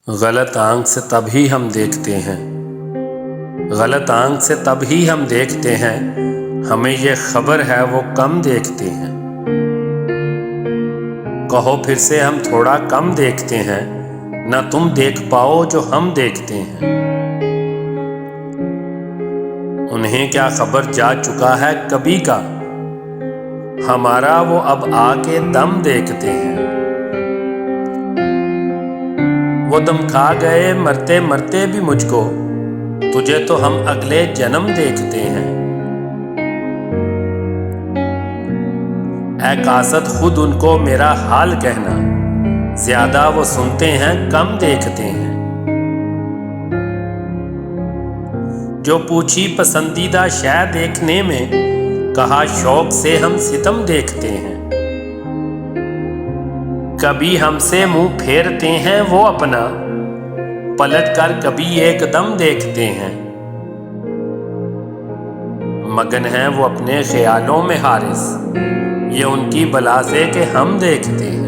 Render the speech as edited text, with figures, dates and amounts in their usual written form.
غلط آنکھ سے تب ہی ہم دیکھتے ہیں، غلط آنکھ سے تب ہی ہم دیکھتے ہیں، ہمیں یہ خبر ہے وہ کم دیکھتے ہیں۔ کہو پھر سے ہم تھوڑا کم دیکھتے ہیں، نہ تم دیکھ پاؤ جو ہم دیکھتے ہیں۔ انہیں کیا خبر جا چکا ہے کبھی کا، ہمارا وہ اب آ کے دم دیکھتے ہیں۔ وہ دم کھا گئے مرتے مرتے بھی مجھ کو، تجھے تو ہم اگلے جنم دیکھتے ہیں۔ اے قاصد خود ان کو میرا حال کہنا، زیادہ وہ سنتے ہیں کم دیکھتے ہیں۔ جو پوچھی پسندیدہ شے دیکھنے میں، کہا شوق سے ہم ستم دیکھتے ہیں۔ کبھی ہم سے منہ پھیرتے ہیں وہ اپنا، پلٹ کر کبھی ایک دم دیکھتے ہیں۔ مگن ہیں وہ اپنے خیالوں میں حارث، یہ ان کی بلا سے کہ ہم دیکھتے ہیں۔